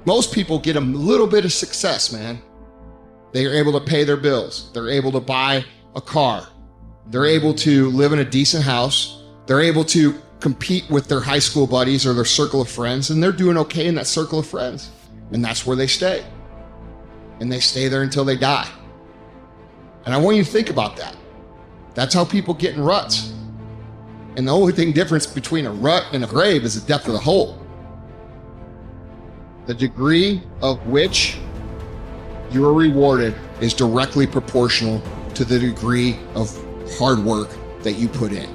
Most people get a little bit of success, man. They are able to pay their bills. They're able to buy a car. They're able to live in a decent house. They're able to compete with their high school buddies or their circle of friends, and they're doing okay in that circle of friends. And that's where they stay. And they stay there until they die. And I want you to think about that. That's how people get in ruts. And the only difference between a rut and a grave is the depth of the hole. The degree of which you are rewarded is directly proportional to the degree of hard work that you put in.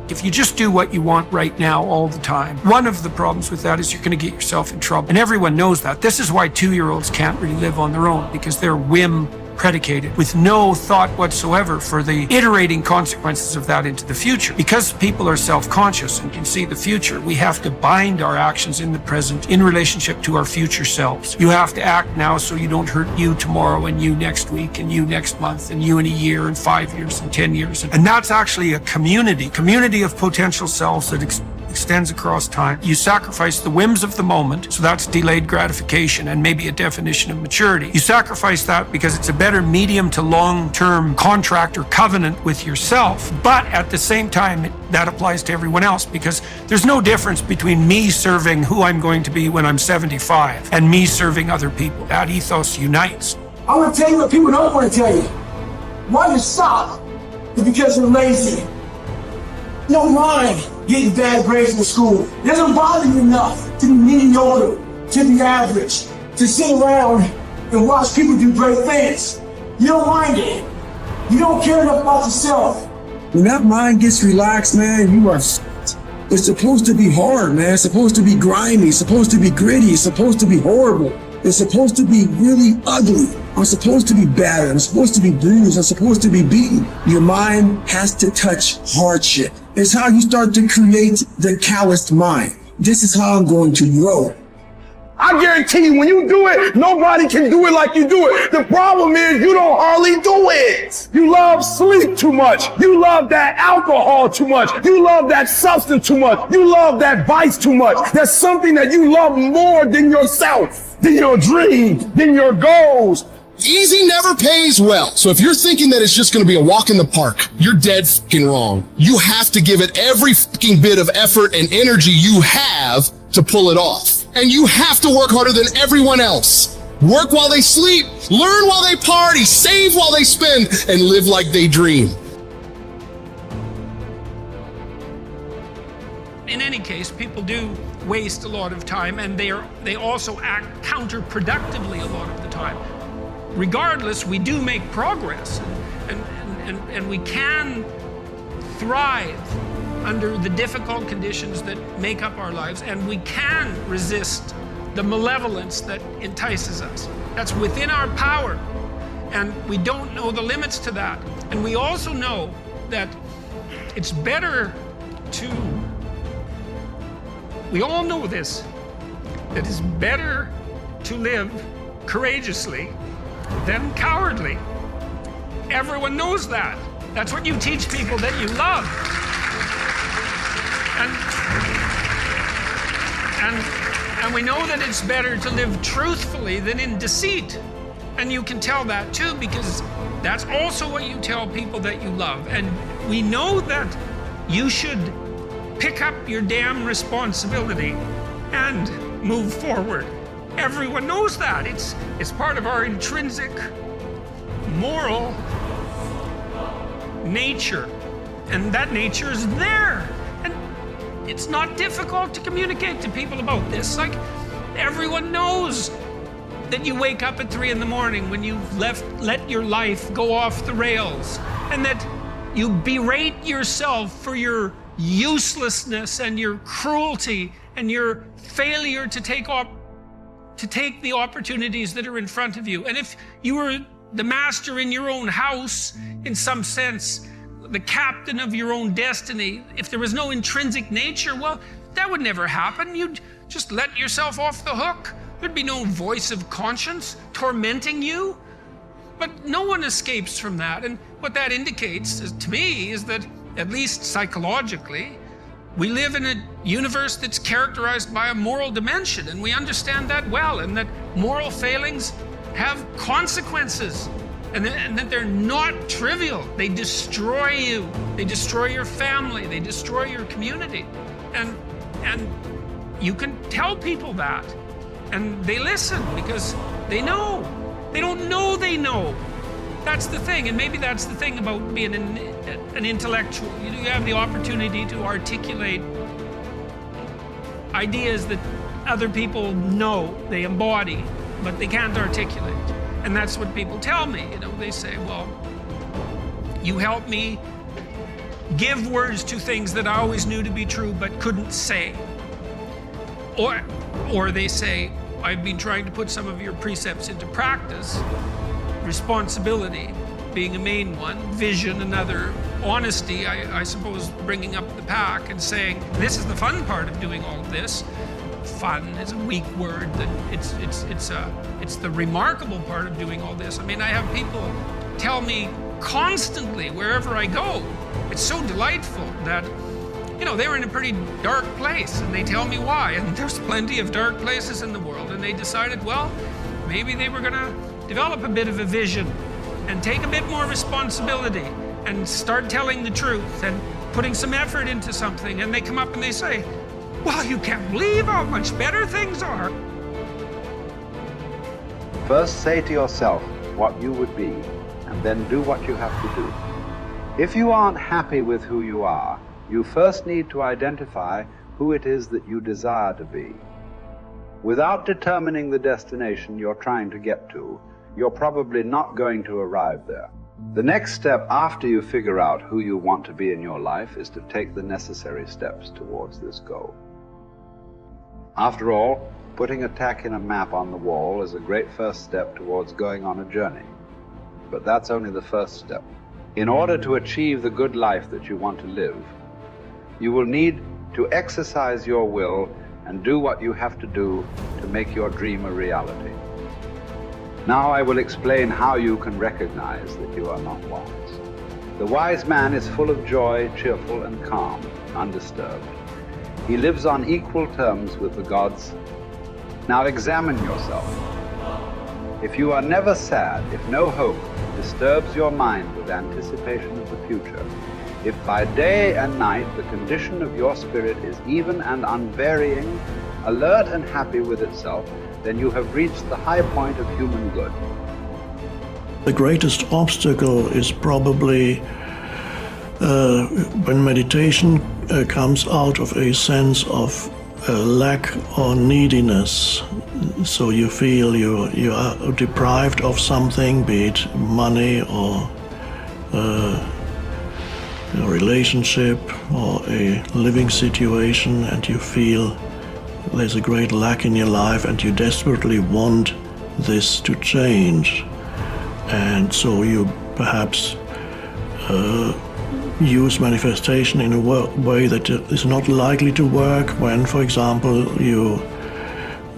If you just do what you want right now all the time, one of the problems with that is you're going to get yourself in trouble. And everyone knows that. This is why 2-year-olds can't really live on their own, because they're whim predicated with no thought whatsoever for the iterating consequences of that into the future. Because people are self-conscious and can see the future, we have to bind our actions in the present in relationship to our future selves. You have to act now so you don't hurt you tomorrow and you next week and you next month and you in a year and 5 years and 10 years. And that's actually a community of potential selves that extends across time. You sacrifice the whims of the moment, so that's delayed gratification and maybe a definition of maturity. You sacrifice that because it's a better medium to long-term contract or covenant with yourself, but at the same time, that applies to everyone else, because there's no difference between me serving who I'm going to be when I'm 75 and me serving other people. That ethos unites. I want to tell you what people don't want to tell you. Why you stop is because you're lazy. You don't mind getting bad grades in school. It doesn't bother you enough to be mediocre, to be average, to sit around and watch people do great things. You don't mind it. You don't care enough about yourself. When that mind gets relaxed, man, you are It's supposed to be hard, man. It's supposed to be grimy. It's supposed to be gritty. It's supposed to be horrible. It's supposed to be really ugly. I'm supposed to be battered. I'm supposed to be bruised. I'm supposed to be beaten. Your mind has to touch hardship. It's how you start to create the calloused mind. This is how I'm going to grow. I guarantee you, when you do it, nobody can do it like you do it. The problem is you don't hardly do it. You love sleep too much. You love that alcohol too much. You love that substance too much. You love that vice too much. That's something that you love more than yourself, than your dreams, than your goals. Easy never pays well. So if you're thinking that it's just going to be a walk in the park, you're dead fucking wrong. You have to give it every fucking bit of effort and energy you have to pull it off. And you have to work harder than everyone else. Work while they sleep, learn while they party, save while they spend, and live like they dream. In any case, people do waste a lot of time, and they also act counterproductively a lot of the time. Regardless, we do make progress, and we can thrive under the difficult conditions that make up our lives, and we can resist the malevolence that entices us. That's within our power, and we don't know the limits to that. And we also know that it's better to, we all know this, that it's better to live courageously than cowardly. Everyone knows that. That's what you teach people that you love. And we know that it's better to live truthfully than in deceit. And you can tell that too, because that's also what you tell people that you love. And we know that you should pick up your damn responsibility and move forward. Everyone knows that. It's part of our intrinsic moral nature. And that nature is there. And it's not difficult to communicate to people about this. Like, everyone knows that you wake up at 3 in the morning when you've let your life go off the rails, and that you berate yourself for your uselessness and your cruelty and your failure to take the opportunities that are in front of you. And if you were the master in your own house, in some sense, the captain of your own destiny, if there was no intrinsic nature, well, that would never happen. You'd just let yourself off the hook. There'd be no voice of conscience tormenting you. But no one escapes from that. And what that indicates to me is that, at least psychologically, We live in a universe that's characterized by a moral dimension, and we understand that well, and that moral failings have consequences, and that they're not trivial. They destroy you. They destroy your family. They destroy your community. And you can tell people that, and they listen because they know. They don't know they know. That's the thing, and maybe that's the thing about being an intellectual. You have the opportunity to articulate ideas that other people know, they embody, but they can't articulate. And that's what people tell me. They say, well, you help me give words to things that I always knew to be true but couldn't say. Or they say, I've been trying to put some of your precepts into practice. Responsibility being a main one, vision another, honesty, I suppose, bringing up the pack and saying, this is the fun part of doing all of this. Fun is a weak word. That it's the remarkable part of doing all this. I mean, I have people tell me constantly wherever I go. It's so delightful that, they were in a pretty dark place, and they tell me why. And there's plenty of dark places in the world, and they decided, well, maybe they were gonna develop a bit of a vision and take a bit more responsibility and start telling the truth and putting some effort into something. And they come up and they say, well, you can't believe how much better things are. First say to yourself what you would be, and then do what you have to do. If you aren't happy with who you are, you first need to identify who it is that you desire to be. Without determining the destination you're trying to get to, you're probably not going to arrive there. The next step after you figure out who you want to be in your life is to take the necessary steps towards this goal. After all, putting a tack in a map on the wall is a great first step towards going on a journey. But that's only the first step. In order to achieve the good life that you want to live, you will need to exercise your will and do what you have to do to make your dream a reality. Now I will explain how you can recognize that you are not wise. The wise man is full of joy, cheerful and calm, undisturbed. He lives on equal terms with the gods. Now examine yourself. If you are never sad, if no hope disturbs your mind with anticipation of the future, if by day and night the condition of your spirit is even and unvarying, alert and happy with itself, then you have reached the high point of human good. The greatest obstacle is probably when meditation comes out of a sense of lack or neediness. So you feel you are deprived of something, be it money or a relationship or a living situation, and you feel there's a great lack in your life and you desperately want this to change. And so you perhaps use manifestation in a way that is not likely to work when, for example, you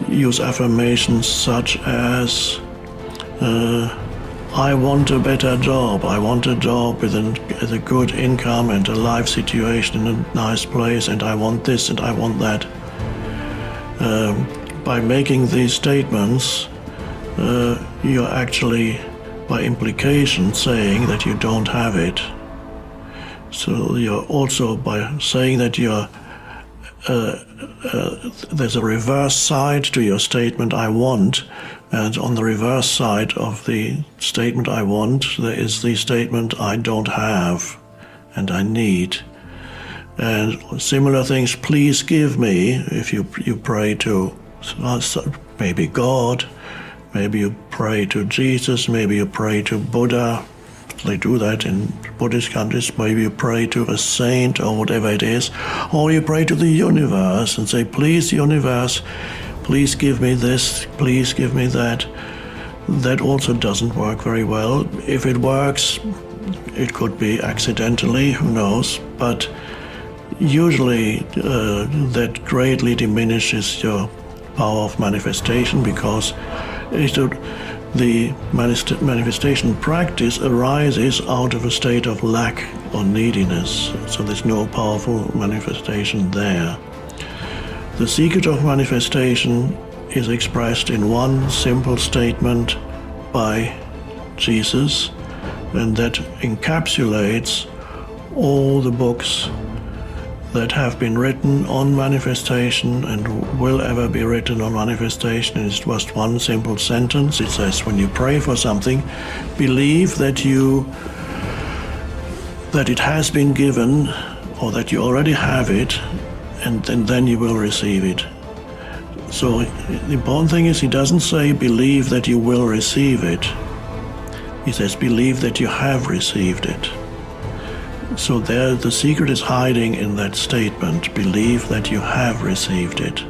use affirmations such as I want a better job, I want a job with a good income and a life situation in a nice place, and I want this and I want that. By making these statements, you're actually, by implication, saying that you don't have it. So you're also, by saying that you're there's a reverse side to your statement, I want, and on the reverse side of the statement, I want, there is the statement, I don't have, and I need. And similar things, please give me, if you pray to maybe God, maybe you pray to Jesus, maybe you pray to Buddha. They do that in Buddhist countries. Maybe you pray to a saint or whatever it is, or you pray to the universe and say, please, universe, please give me this, please give me that. That also doesn't work very well. If it works, it could be accidentally, who knows, but usually that greatly diminishes your power of manifestation, because the manifestation practice arises out of a state of lack or neediness, so there's no powerful manifestation there. The secret of manifestation is expressed in one simple statement by Jesus, and that encapsulates all the books that have been written on manifestation and will ever be written on manifestation. It's just one simple sentence. It says, when you pray for something, believe that it has been given, or that you already have it, and then you will receive it. So the important thing is, he doesn't say believe that you will receive it. He says believe that you have received it. So there, the secret is hiding in that statement, believe that you have received it.